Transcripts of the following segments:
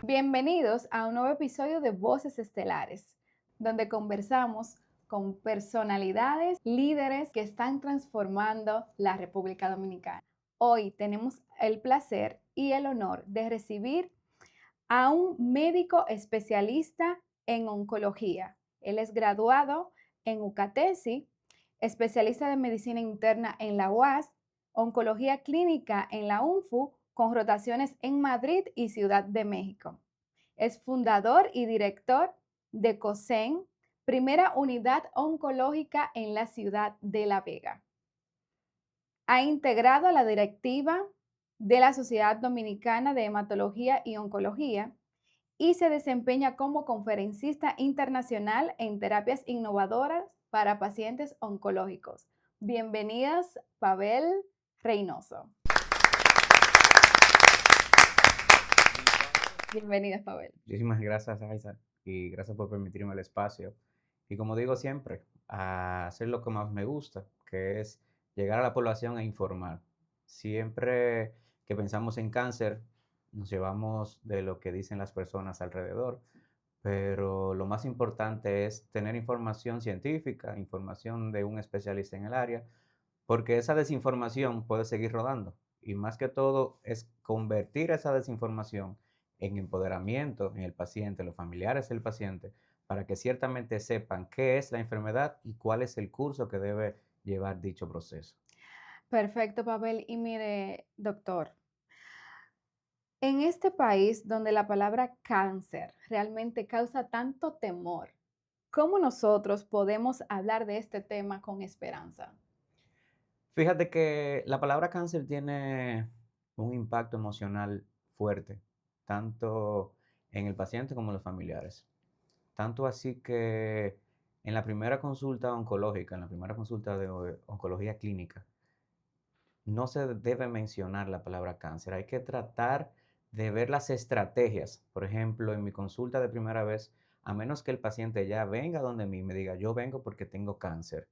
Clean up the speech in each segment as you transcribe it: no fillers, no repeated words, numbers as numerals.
Bienvenidos a un nuevo episodio de Voces Estelares, donde conversamos con personalidades, líderes que están transformando la República Dominicana. Hoy tenemos el placer y el honor de recibir a un médico especialista en oncología. Él es graduado en UCATESI, especialista de medicina interna en la UAS, oncología clínica en la UNFU, con rotaciones en Madrid y Ciudad de México. Es fundador y director de COSEN, primera unidad oncológica en la ciudad de La Vega. Ha integrado a la directiva de la Sociedad Dominicana de Hematología y Oncología y se desempeña como conferencista internacional en terapias innovadoras para pacientes oncológicos. Bienvenidas, Pavel Reynoso. Bienvenidas, Pavel. Muchísimas gracias, Aiza, y gracias por permitirme el espacio. Y como digo siempre, a hacer lo que más me gusta, que es llegar a la población e informar. Siempre que pensamos en cáncer, nos llevamos de lo que dicen las personas alrededor, pero lo más importante es tener información científica, información de un especialista en el área, porque esa desinformación puede seguir rodando. Y más que todo es convertir esa desinformación en empoderamiento en el paciente, los familiares del paciente, para que ciertamente sepan qué es la enfermedad y cuál es el curso que debe llevar dicho proceso. Perfecto, Pavel. Y mire, doctor, en este país donde la palabra cáncer realmente causa tanto temor, ¿cómo nosotros podemos hablar de este tema con esperanza? Fíjate que la palabra cáncer tiene un impacto emocional fuerte, tanto en el paciente como en los familiares. Tanto así que en la primera consulta oncológica, en la primera consulta de oncología clínica, no se debe mencionar la palabra cáncer. Hay que tratar de ver las estrategias. Por ejemplo, en mi consulta de primera vez, a menos que el paciente ya venga donde mí y me diga, yo vengo porque tengo cáncer.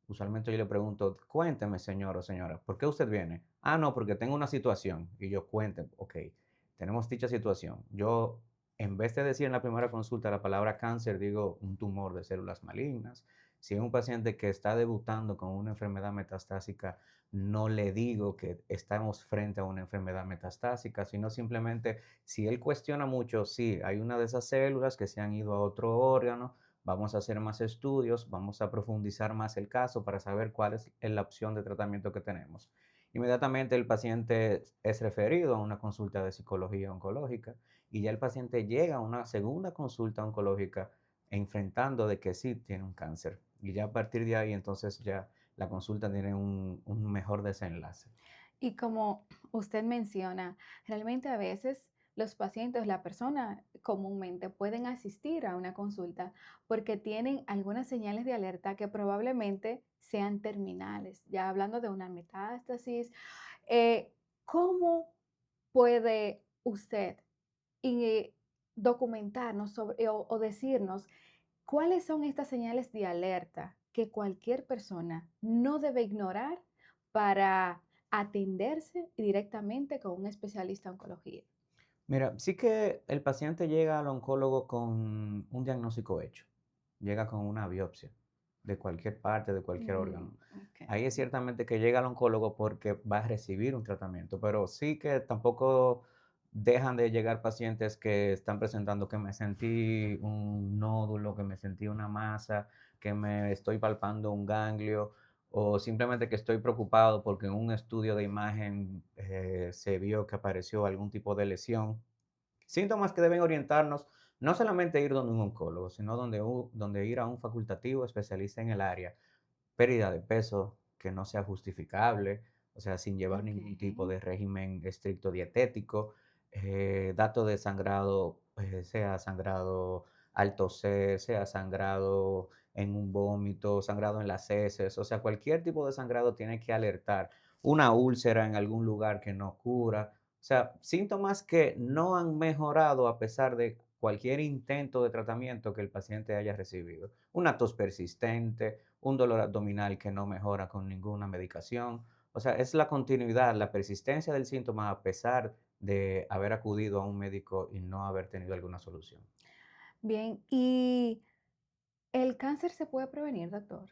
Usualmente yo le pregunto, cuénteme, señor o señora, ¿por qué usted viene? Ah, no, porque tengo una situación. Y yo, cuente, ok, tenemos dicha situación. Yo, en vez de decir en la primera consulta la palabra cáncer, digo un tumor de células malignas. Si es un paciente que está debutando con una enfermedad metastásica, no le digo que estamos frente a una enfermedad metastásica, sino simplemente si él cuestiona mucho, sí, hay una de esas células que se han ido a otro órgano, vamos a hacer más estudios, vamos a profundizar más el caso para saber cuál es la opción de tratamiento que tenemos. Inmediatamente el paciente es referido a una consulta de psicología oncológica y ya el paciente llega a una segunda consulta oncológica enfrentando de que sí tiene un cáncer. Y ya a partir de ahí entonces ya la consulta tiene un mejor desenlace. Y como usted menciona, realmente a veces los pacientes, la persona comúnmente pueden asistir a una consulta porque tienen algunas señales de alerta que probablemente sean terminales, ya hablando de una metástasis. ¿Cómo puede usted y documentarnos sobre, o decirnos cuáles son estas señales de alerta que cualquier persona no debe ignorar para atenderse directamente con un especialista en oncología? Mira, sí que el paciente llega al oncólogo con un diagnóstico hecho, llega con una biopsia de cualquier parte, de cualquier órgano. Ok. Ahí es ciertamente que llega al oncólogo porque va a recibir un tratamiento, pero sí que tampoco dejan de llegar pacientes que están presentando que me sentí un nódulo, que me sentí una masa, que me estoy palpando un ganglio o simplemente que estoy preocupado porque en un estudio de imagen se vio que apareció algún tipo de lesión. Síntomas que deben orientarnos no solamente ir donde un oncólogo, sino donde ir a un facultativo especialista en el área. Pérdida de peso que no sea justificable, o sea, sin llevar Ok. ningún tipo de régimen estricto dietético, dato de sangrado, sea sangrado al toser, sea sangrado en un vómito, sangrado en las heces, o sea, cualquier tipo de sangrado tiene que alertar. Una úlcera en algún lugar que no cura, o sea, síntomas que no han mejorado a pesar de cualquier intento de tratamiento que el paciente haya recibido. Una tos persistente, un dolor abdominal que no mejora con ninguna medicación. O sea, es la continuidad, la persistencia del síntoma a pesar de haber acudido a un médico y no haber tenido alguna solución. Bien, ¿y el cáncer se puede prevenir, doctor?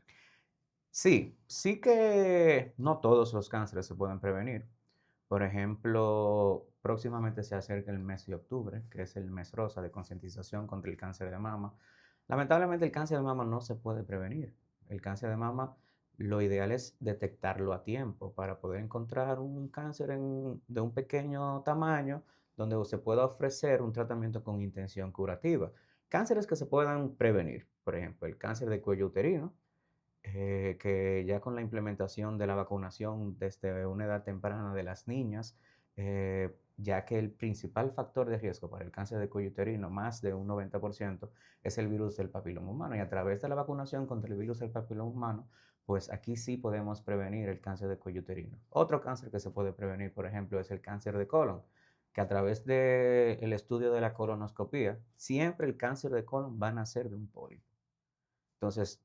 Sí, sí que no todos los cánceres se pueden prevenir. Por ejemplo, próximamente se acerca el mes de octubre, que es el mes rosa de concientización contra el cáncer de mama. Lamentablemente el cáncer de mama no se puede prevenir. El cáncer de mama, lo ideal es detectarlo a tiempo para poder encontrar un cáncer de un pequeño tamaño donde se pueda ofrecer un tratamiento con intención curativa. Cánceres que se puedan prevenir, por ejemplo, el cáncer de cuello uterino, que ya con la implementación de la vacunación desde una edad temprana de las niñas, ya que el principal factor de riesgo para el cáncer de cuello uterino, más de un 90%, es el virus del papiloma humano. Y a través de la vacunación contra el virus del papiloma humano, pues aquí sí podemos prevenir el cáncer de cuello uterino. Otro cáncer que se puede prevenir, por ejemplo, es el cáncer de colon, que a través del estudio de la colonoscopía, siempre el cáncer de colon va a nacer de un pólipo. Entonces,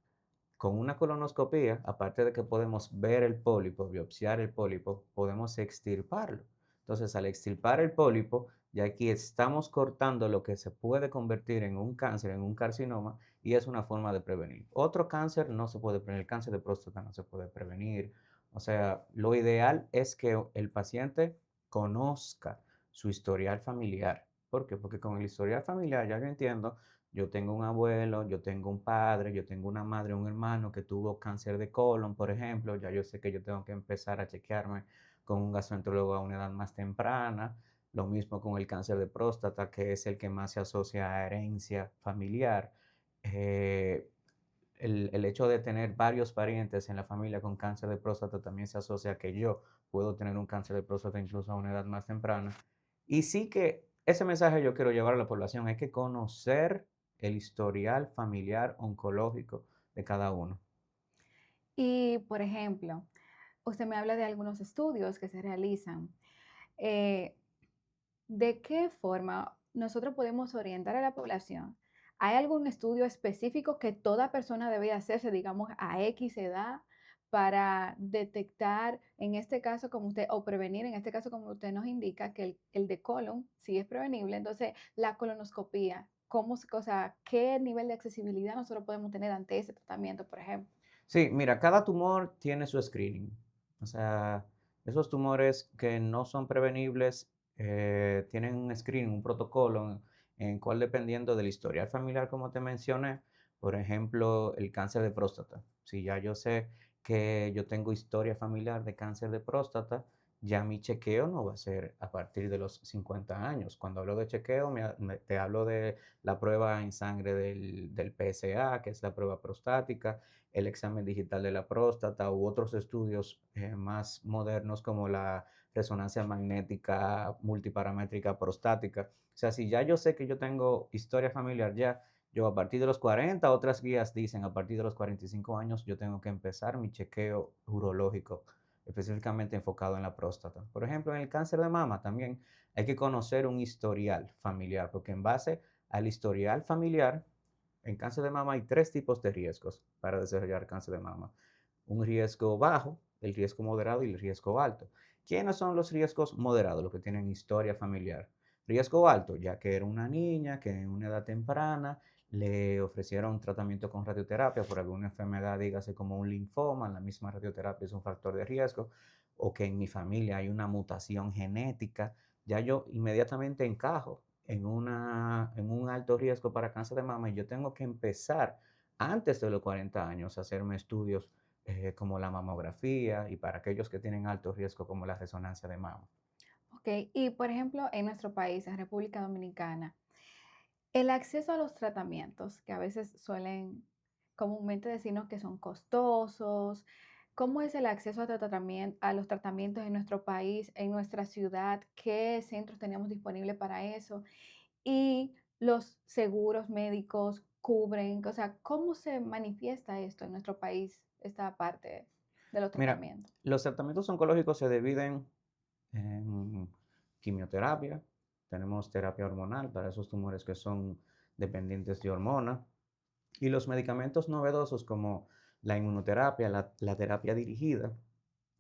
con una colonoscopía, aparte de que podemos ver el pólipo, biopsiar el pólipo, podemos extirparlo. Entonces, al extirpar el pólipo, ya aquí estamos cortando lo que se puede convertir en un cáncer, en un carcinoma, y es una forma de prevenir. Otro cáncer no se puede prevenir, el cáncer de próstata no se puede prevenir. O sea, lo ideal es que el paciente conozca su historial familiar. ¿Por qué? Porque con el historial familiar, ya yo entiendo, yo tengo un abuelo, yo tengo un padre, yo tengo una madre, un hermano que tuvo cáncer de colon, por ejemplo. Ya yo sé que yo tengo que empezar a chequearme con un gastroenterólogo a una edad más temprana. Lo mismo con el cáncer de próstata, que es el que más se asocia a herencia familiar. Eh, el hecho de tener varios parientes en la familia con cáncer de próstata también se asocia a que yo puedo tener un cáncer de próstata incluso a una edad más temprana. Y sí que ese mensaje yo quiero llevar a la población, hay que conocer el historial familiar oncológico de cada uno. Y, por ejemplo, usted me habla de algunos estudios que se realizan. Eh, ¿De qué forma nosotros podemos orientar a la población? ¿Hay algún estudio específico que toda persona debe hacerse, digamos, a X edad para detectar, en este caso, como usted, o prevenir, en este caso, como usted nos indica, que el de colon sí es prevenible? Entonces, la colonoscopía, ¿cómo, o sea, qué nivel de accesibilidad nosotros podemos tener ante ese tratamiento, por ejemplo? Sí, mira, cada tumor tiene su screening. O sea, esos tumores que no son prevenibles tienen un screening, un protocolo en cual dependiendo del historial familiar, como te mencioné, por ejemplo, el cáncer de próstata. Si ya yo sé que yo tengo historia familiar de cáncer de próstata, ya mi chequeo no va a ser a partir de los 50 años. Cuando hablo de chequeo, te hablo de la prueba en sangre del PSA, que es la prueba prostática, el examen digital de la próstata u otros estudios más modernos como la resonancia magnética multiparamétrica prostática. O sea, si ya yo sé que yo tengo historia familiar, ya yo a partir de los 40, otras guías dicen a partir de los 45 años, yo tengo que empezar mi chequeo urológico, específicamente enfocado en la próstata. Por ejemplo, en el cáncer de mama también hay que conocer un historial familiar, porque en base al historial familiar, en cáncer de mama hay tres tipos de riesgos para desarrollar cáncer de mama. Un riesgo bajo, el riesgo moderado y el riesgo alto. ¿Quiénes son los riesgos moderados? Los que tienen historia familiar. Riesgo alto, ya que era una niña que en una edad temprana le ofrecieron tratamiento con radioterapia por alguna enfermedad, dígase como un linfoma, la misma radioterapia es un factor de riesgo, o que en mi familia hay una mutación genética, ya yo inmediatamente encajo en un alto riesgo para cáncer de mama y yo tengo que empezar antes de los 40 años a hacerme estudios como la mamografía y para aquellos que tienen alto riesgo como la resonancia de mama. Ok, y por ejemplo, en nuestro país, en República Dominicana, el acceso a los tratamientos, que a veces suelen comúnmente decirnos que son costosos. ¿Cómo es el acceso a los tratamientos en nuestro país, en nuestra ciudad? ¿Qué centros tenemos disponibles para eso? Y los seguros médicos cubren, o sea, ¿cómo se manifiesta esto en nuestro país, esta parte de los Mira, tratamientos? los tratamientos oncológicos se dividen en quimioterapia, tenemos terapia hormonal para esos tumores que son dependientes de hormona y los medicamentos novedosos como la inmunoterapia, la terapia dirigida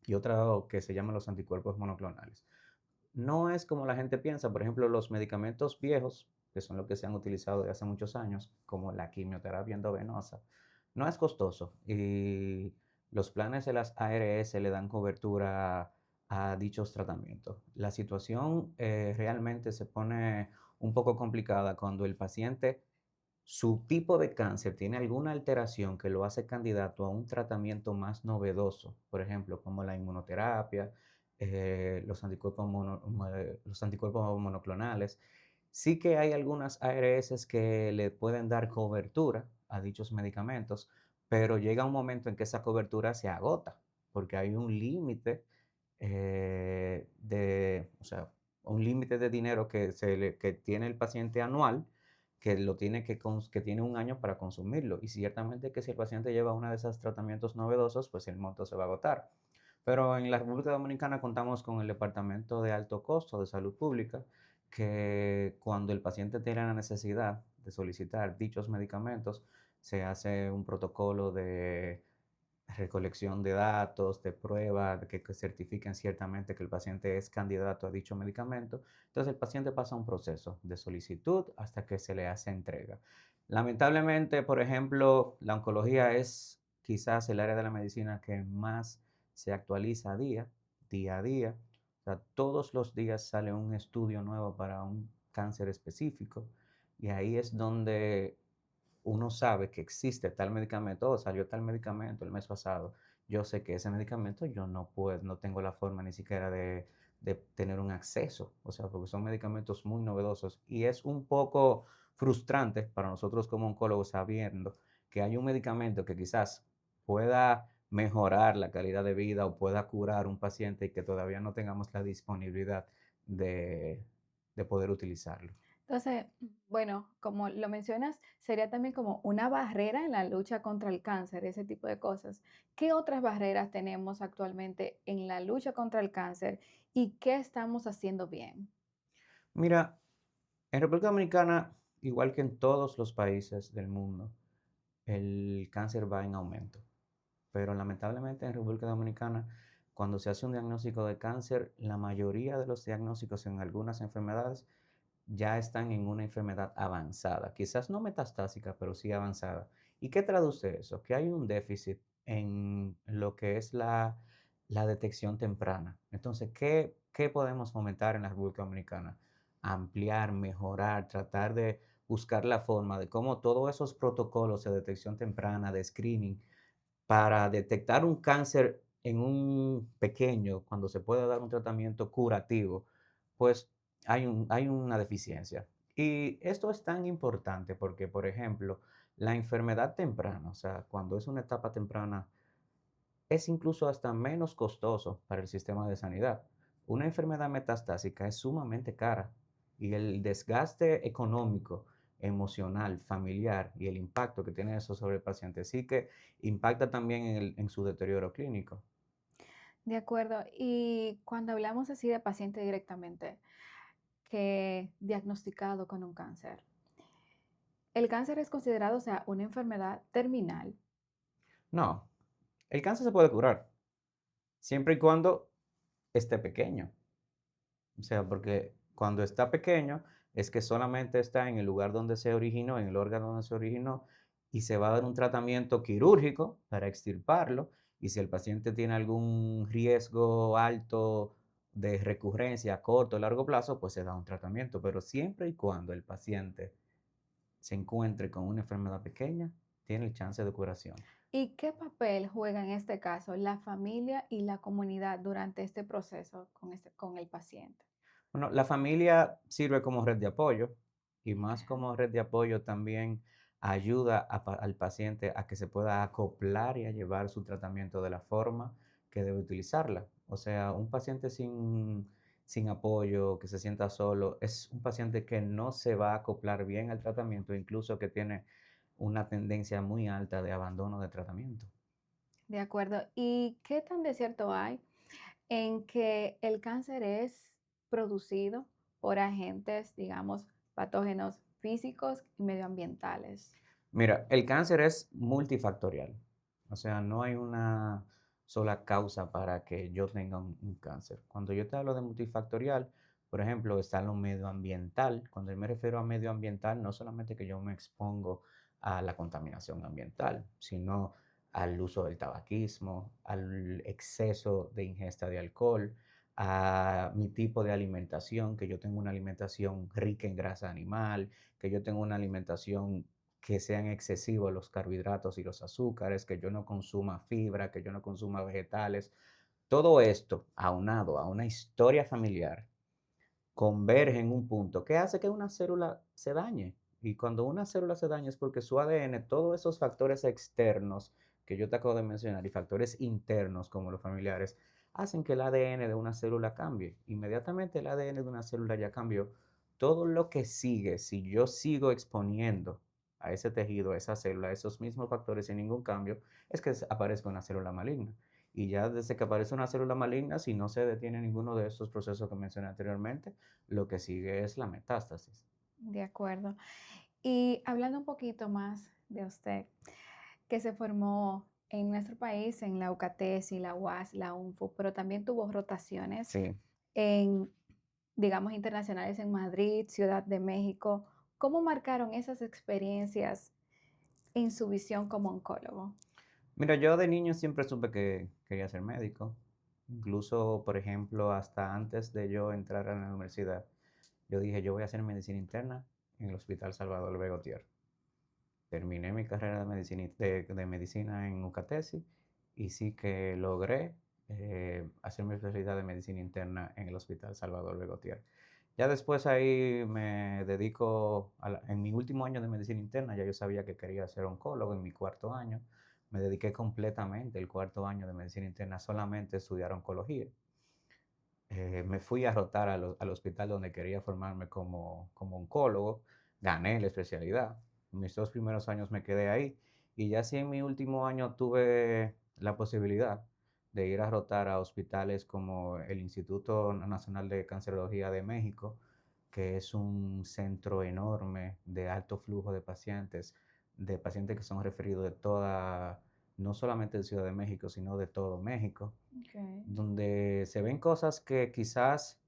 y otra que se llama los anticuerpos monoclonales. no es como la gente piensa. Por ejemplo, los medicamentos viejos, que son los que se han utilizado desde hace muchos años, como la quimioterapia endovenosa, no es costoso y los planes de las ARS le dan cobertura a dichos tratamientos. La situación realmente se pone un poco complicada cuando el paciente, su tipo de cáncer tiene alguna alteración que lo hace candidato a un tratamiento más novedoso, por ejemplo, como la inmunoterapia, los anticuerpos monoclonales. Sí que hay algunas ARS que le pueden dar cobertura a dichos medicamentos, pero llega un momento en que esa cobertura se agota, porque hay un límite o sea, un límite de dinero que tiene el paciente anual, que lo tiene que tiene un año para consumirlo. Y ciertamente que si el paciente lleva uno de esos tratamientos novedosos, pues el monto se va a agotar. Pero en la República Dominicana contamos con el Departamento de Alto Costo de Salud Pública, que cuando el paciente tiene la necesidad de solicitar dichos medicamentos, se hace un protocolo de recolección de datos, de pruebas que certifiquen ciertamente que el paciente es candidato a dicho medicamento. Entonces el paciente pasa un proceso de solicitud hasta que se le hace entrega. Lamentablemente, por ejemplo, la oncología es quizás el área de la medicina que más se actualiza día a día. O sea, todos los días sale un estudio nuevo para un cáncer específico y ahí es donde uno sabe que existe tal medicamento, o salió tal medicamento el mes pasado, yo sé que ese medicamento yo no puedo, no tengo la forma ni siquiera de tener un acceso, o sea, porque son medicamentos muy novedosos y es un poco frustrante para nosotros como oncólogos sabiendo que hay un medicamento que quizás pueda mejorar la calidad de vida o pueda curar un paciente y que todavía no tengamos la disponibilidad de, de poder utilizarlo. Entonces, bueno, como lo mencionas, sería también como una barrera en la lucha contra el cáncer, ese tipo de cosas. ¿Qué otras barreras tenemos actualmente en la lucha contra el cáncer y qué estamos haciendo bien? Mira, en República Dominicana, igual que en todos los países del mundo, el cáncer va en aumento. Pero lamentablemente en República Dominicana, cuando se hace un diagnóstico de cáncer, la mayoría de los diagnósticos en algunas enfermedades ya están en una enfermedad avanzada, quizás no metastásica, pero sí avanzada. ¿Y qué traduce eso? Que hay un déficit en lo que es la detección temprana. Entonces, ¿qué podemos fomentar en la República Dominicana? Ampliar, mejorar, tratar de buscar la forma de cómo todos esos protocolos de detección temprana, de screening, para detectar un cáncer en un pequeño, cuando se puede dar un tratamiento curativo, pues hay una deficiencia. Y esto es tan importante porque, por ejemplo, la enfermedad temprana, o sea, cuando es una etapa temprana, es incluso hasta menos costoso para el sistema de sanidad. Una enfermedad metastásica es sumamente cara y el desgaste económico, emocional, familiar y el impacto que tiene eso sobre el paciente sí que impacta también en su deterioro clínico. De acuerdo. Y cuando hablamos así de paciente directamente que diagnosticado con un cáncer, el cáncer es considerado, o sea, una enfermedad terminal. No, el cáncer se puede curar siempre y cuando esté pequeño. O sea, porque cuando está pequeño es que solamente está en el lugar donde se originó, en el órgano donde se originó, y se va a dar un tratamiento quirúrgico para extirparlo. Y si el paciente tiene algún riesgo alto de recurrencia a corto o largo plazo, pues se da un tratamiento. Pero siempre y cuando el paciente se encuentre con una enfermedad pequeña, tiene el chance de curación. ¿Y qué papel juega en este caso la familia y la comunidad durante este proceso con el paciente? Bueno, la familia sirve como red de apoyo y más Ok. como red de apoyo también ayuda al paciente a que se pueda acoplar y a llevar su tratamiento de la forma que debe utilizarla. O sea, un paciente sin apoyo, que se sienta solo, es un paciente que no se va a acoplar bien al tratamiento, incluso que tiene una tendencia muy alta de abandono de tratamiento. De acuerdo. ¿Y qué tan de cierto hay en que el cáncer es producido por agentes, digamos, patógenos físicos y medioambientales? Mira, el cáncer es multifactorial. O sea, no hay una sola causa para que yo tenga un cáncer. Cuando yo te hablo de multifactorial, Por ejemplo, está lo medioambiental. Cuando yo me refiero a medioambiental, no solamente que yo me expongo a la contaminación ambiental, sino al uso del tabaquismo, al exceso de ingesta de alcohol, a mi tipo de alimentación, que yo tengo una alimentación rica en grasa animal, que yo tengo una alimentación que sean excesivos los carbohidratos y los azúcares, que yo no consuma fibra, que yo no consuma vegetales. Todo esto aunado a una historia familiar converge en un punto que hace que una célula se dañe. Y cuando una célula se daña es porque su ADN, todos esos factores externos que yo te acabo de mencionar y factores internos como los familiares, hacen que el ADN de una célula cambie. Inmediatamente el ADN de una célula ya cambió. Todo lo que sigue, si yo sigo exponiendo a ese tejido, a esa célula, esos mismos factores sin ningún cambio, es que aparezca una célula maligna. Y ya desde que aparece una célula maligna, si no se detiene ninguno de estos procesos que mencioné anteriormente, lo que sigue es la metástasis. De acuerdo. Y hablando un poquito más de usted, que se formó en nuestro país, en la UCATESI, la UAS, la UNFU, pero también tuvo rotaciones Sí. en, digamos, internacionales en Madrid, Ciudad de México. ¿Cómo marcaron esas experiencias en su visión como oncólogo? Mira, yo de niño siempre supe que quería ser médico. Incluso, por ejemplo, hasta antes de yo entrar a la universidad, yo dije, yo voy a hacer medicina interna en el Hospital Salvador Begotier. Terminé mi carrera de medicina en UCATESI y sí que logré hacer mi especialidad de medicina interna en el Hospital Salvador Begotier. Ya después ahí me dedico, en mi último año de medicina interna, ya yo sabía que quería ser oncólogo en mi cuarto año. Me dediqué completamente el cuarto año de medicina interna solamente a estudiar oncología. Me fui a rotar al hospital donde quería formarme como oncólogo, gané la especialidad. Mis 2 primeros años me quedé ahí y ya sí en mi último año tuve la posibilidad de ir a rotar a hospitales como el Instituto Nacional de Cancerología de México, que es un centro enorme de alto flujo de pacientes que son referidos de toda, no solamente de Ciudad de México, sino de todo México, Okay. donde se ven cosas que quizás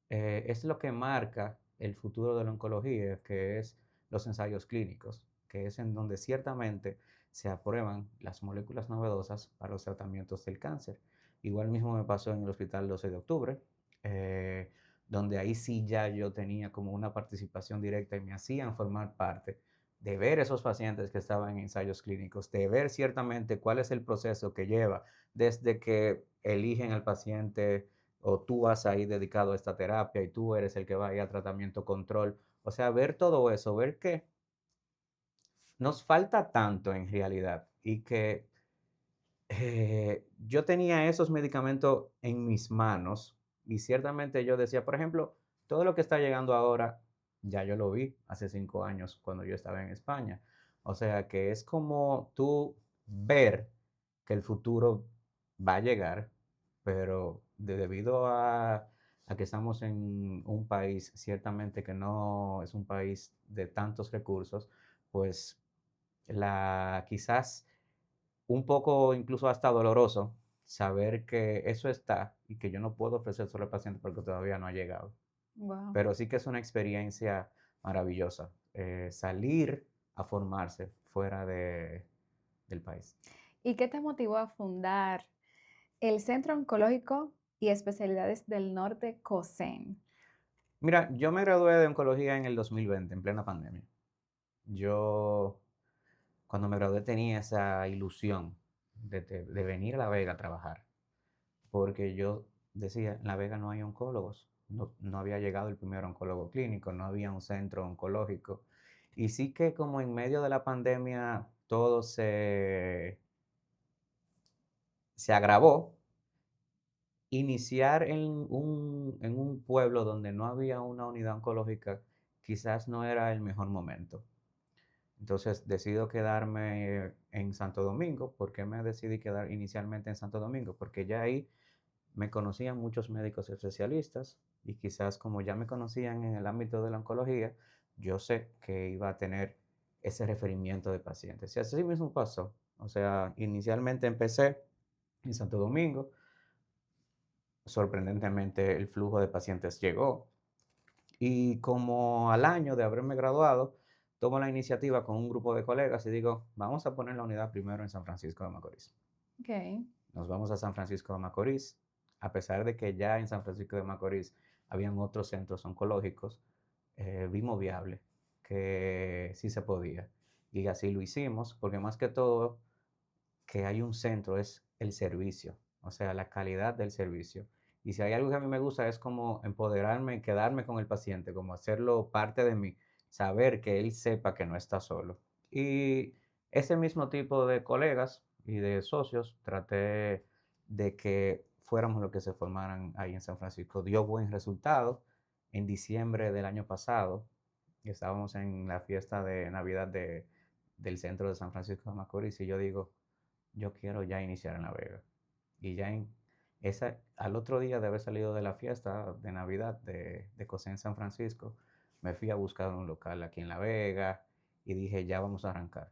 es lo que marca el futuro de la oncología, que es los ensayos clínicos, que es en donde ciertamente se aprueban las moléculas novedosas para los tratamientos del cáncer. Igual mismo me pasó en el Hospital 12 de Octubre, eh, donde ahí sí ya yo tenía como una participación directa y me hacían formar parte de ver esos pacientes que estaban en ensayos clínicos, de ver ciertamente cuál es el proceso que lleva desde que eligen al paciente o tú vas ahí dedicado a esta terapia y tú eres el que va a ir a tratamiento control. O sea, ver todo eso, ver que nos falta tanto en realidad y que yo tenía esos medicamentos en mis manos y ciertamente yo decía, por ejemplo, todo lo que está llegando ahora, ya yo lo vi hace 5 años cuando yo estaba en España. O sea, que es como tú ver que el futuro va a llegar, pero debido a que estamos en un país, ciertamente que no es un país de tantos recursos, pues quizás un poco incluso hasta doloroso saber que eso está y que yo no puedo ofrecer solo al paciente porque todavía no ha llegado. Wow. Pero sí que es una experiencia maravillosa, salir a formarse fuera del país. ¿Y qué te motivó a fundar el Centro Oncológico y Especialidades del Norte, COSEN? Mira, yo me gradué de oncología en el 2020, en plena pandemia. Yo, cuando me gradué, tenía esa ilusión de venir a La Vega a trabajar, porque yo decía, en La Vega no hay oncólogos, no había llegado el primer oncólogo clínico, no había un centro oncológico. Y sí que como en medio de la pandemia todo se agravó, iniciar en un pueblo donde no había una unidad oncológica quizás no era el mejor momento. Entonces decido quedarme en Santo Domingo. ¿Por qué me decidí quedar inicialmente en Santo Domingo? Porque ya ahí me conocían muchos médicos especialistas y quizás como ya me conocían en el ámbito de la oncología, yo sé que iba a tener ese referimiento de pacientes. Y así mismo pasó. O sea, inicialmente empecé en Santo Domingo. Sorprendentemente el flujo de pacientes llegó. Y como al año de haberme graduado, tomo la iniciativa con un grupo de colegas y digo, vamos a poner la unidad primero en San Francisco de Macorís. Ok. Nos vamos a San Francisco de Macorís, a pesar de que ya en San Francisco de Macorís habían otros centros oncológicos, vimos viable que sí se podía. Y así lo hicimos, porque más que todo, que hay un centro es el servicio, o sea, la calidad del servicio. Y si hay algo que a mí me gusta es como empoderarme, quedarme con el paciente, como hacerlo parte de mí, saber que él sepa que no está solo. Y ese mismo tipo de colegas y de socios traté de que fuéramos los que se formaran ahí en San Francisco. Dio buen resultado. En diciembre del año pasado, estábamos en la fiesta de Navidad del centro de San Francisco de Macorís y yo digo, yo quiero ya iniciar en La Vega. Y ya al otro día de haber salido de la fiesta de Navidad de COSEN San Francisco, me fui a buscar un local aquí en La Vega y dije, ya vamos a arrancar.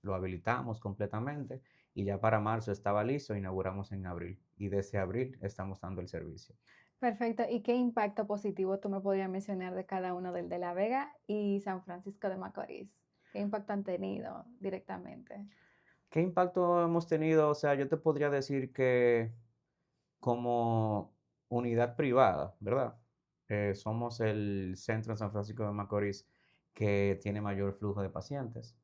Lo habilitamos completamente y ya para marzo estaba listo, inauguramos en abril. Y desde abril estamos dando el servicio. Perfecto. ¿Y qué impacto positivo tú me podrías mencionar de cada uno del de La Vega y San Francisco de Macorís? ¿Qué impacto han tenido directamente? ¿Qué impacto hemos tenido? O sea, yo te podría decir que como unidad privada, ¿verdad? Somos el centro en San Francisco de Macorís que tiene mayor flujo de pacientes.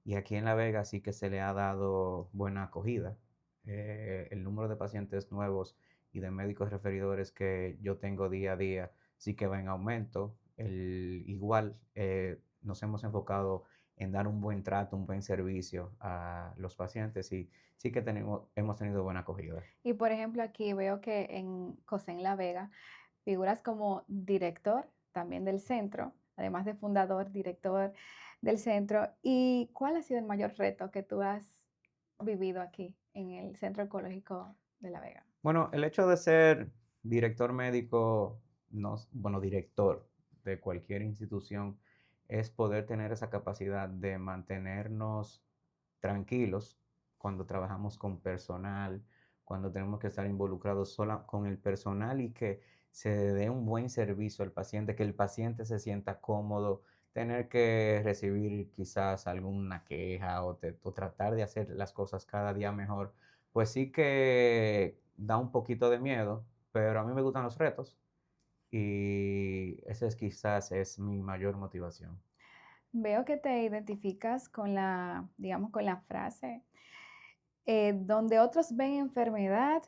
Y aquí en La Vega sí que se le ha dado buena acogida. El número de pacientes nuevos y de médicos referidores que yo tengo día a día sí que va en aumento. Igual nos hemos enfocado en dar un buen trato, un buen servicio a los pacientes y sí que hemos tenido buena acogida. Y por ejemplo, aquí veo que en COSEN La Vega figuras como director también del centro, además de fundador, director del centro. ¿Y cuál ha sido el mayor reto que tú has vivido aquí en el Centro Oncológico de La Vega? Bueno, el hecho de ser director médico, no, bueno, director de cualquier institución, es poder tener esa capacidad de mantenernos tranquilos cuando trabajamos con personal, cuando tenemos que estar involucrados sola con el personal y que se dé un buen servicio al paciente, que el paciente se sienta cómodo, tener que recibir quizás alguna queja o tratar de hacer las cosas cada día mejor pues sí que da un poquito de miedo, pero a mí me gustan los retos y ese es quizás es mi mayor motivación. Veo que te identificas con la, digamos, con la frase, donde otros ven enfermedad,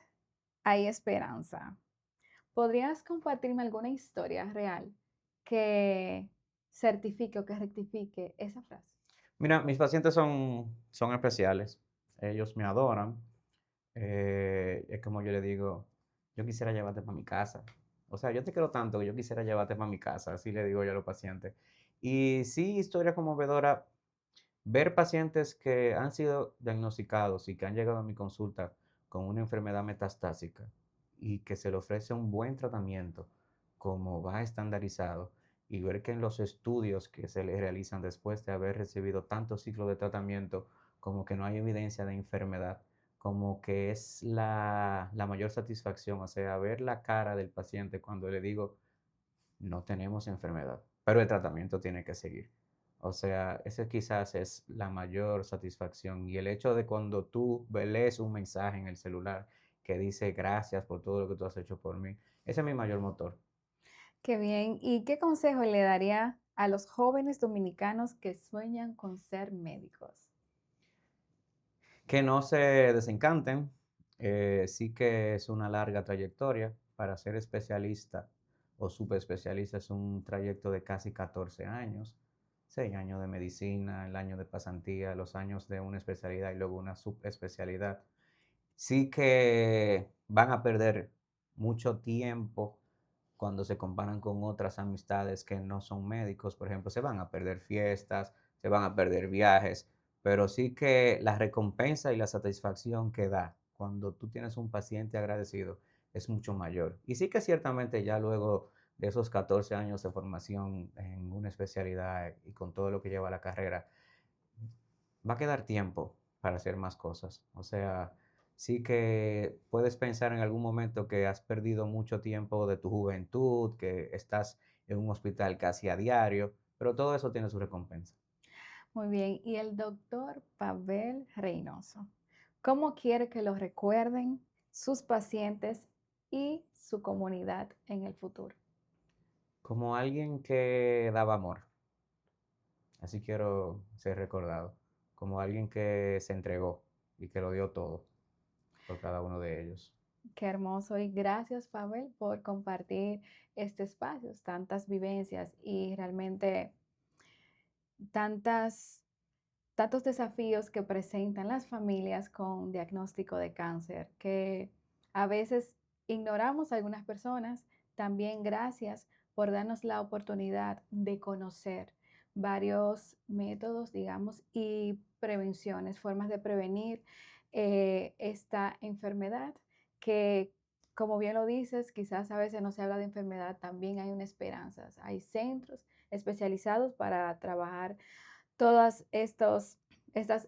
hay esperanza. ¿Podrías compartirme alguna historia real que certifique o que rectifique esa frase? Mira, mis pacientes son especiales, ellos me adoran, es como yo le digo, yo quisiera llevarte para mi casa. O sea, yo te quiero tanto que yo quisiera llevarte para mi casa, así le digo yo a los pacientes. Y sí, historia conmovedora, ver pacientes que han sido diagnosticados y que han llegado a mi consulta con una enfermedad metastásica y que se le ofrece un buen tratamiento como va estandarizado y ver que en los estudios que se le realizan después de haber recibido tantos ciclos de tratamiento, como que no hay evidencia de enfermedad, como que es la mayor satisfacción, o sea, ver la cara del paciente cuando le digo, no tenemos enfermedad, pero el tratamiento tiene que seguir. O sea, ese quizás es la mayor satisfacción. Y el hecho de cuando tú lees un mensaje en el celular que dice gracias por todo lo que tú has hecho por mí, ese es mi mayor motor. Qué bien. ¿Y qué consejo le daría a los jóvenes dominicanos que sueñan con ser médicos? Que no se desencanten, sí que es una larga trayectoria. Para ser especialista o subespecialista es un trayecto de casi 14 años, 6 años de medicina, el año de pasantía, los años de una especialidad y luego una subespecialidad. Sí que van a perder mucho tiempo cuando se comparan con otras amistades que no son médicos, por ejemplo, se van a perder fiestas, se van a perder viajes, pero sí que la recompensa y la satisfacción que da cuando tú tienes un paciente agradecido es mucho mayor. Y sí que ciertamente ya luego de esos 14 años de formación en una especialidad y con todo lo que lleva la carrera, va a quedar tiempo para hacer más cosas. O sea, sí que puedes pensar en algún momento que has perdido mucho tiempo de tu juventud, que estás en un hospital casi a diario, pero todo eso tiene su recompensa. Muy bien. Y el doctor Pavel Reynoso, ¿cómo quiere que lo recuerden sus pacientes y su comunidad en el futuro? Como alguien que daba amor, así quiero ser recordado, como alguien que se entregó y que lo dio todo por cada uno de ellos. Qué hermoso y gracias, Pavel, por compartir este espacio, tantas vivencias y realmente tantas, tantos desafíos que presentan las familias con diagnóstico de cáncer, que a veces ignoramos a algunas personas. También gracias por darnos la oportunidad de conocer varios métodos, digamos, y prevenciones, formas de prevenir esta enfermedad que, como bien lo dices, quizás a veces no se habla de enfermedad, también hay una esperanza. Hay centros especializados para trabajar todas estas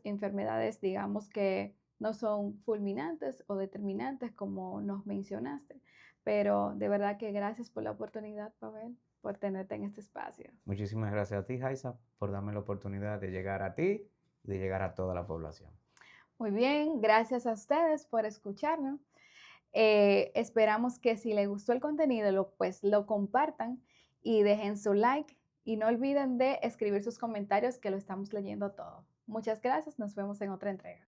enfermedades, digamos que no son fulminantes o determinantes como nos mencionaste, pero de verdad que gracias por la oportunidad, Pavel, por tenerte en este espacio. Muchísimas gracias a ti, Jaisa, por darme la oportunidad de llegar a ti y de llegar a toda la población. Muy bien, gracias a ustedes por escucharnos. Esperamos que si les gustó el contenido, pues lo compartan y dejen su like y no olviden de escribir sus comentarios que lo estamos leyendo todo. Muchas gracias, nos vemos en otra entrega.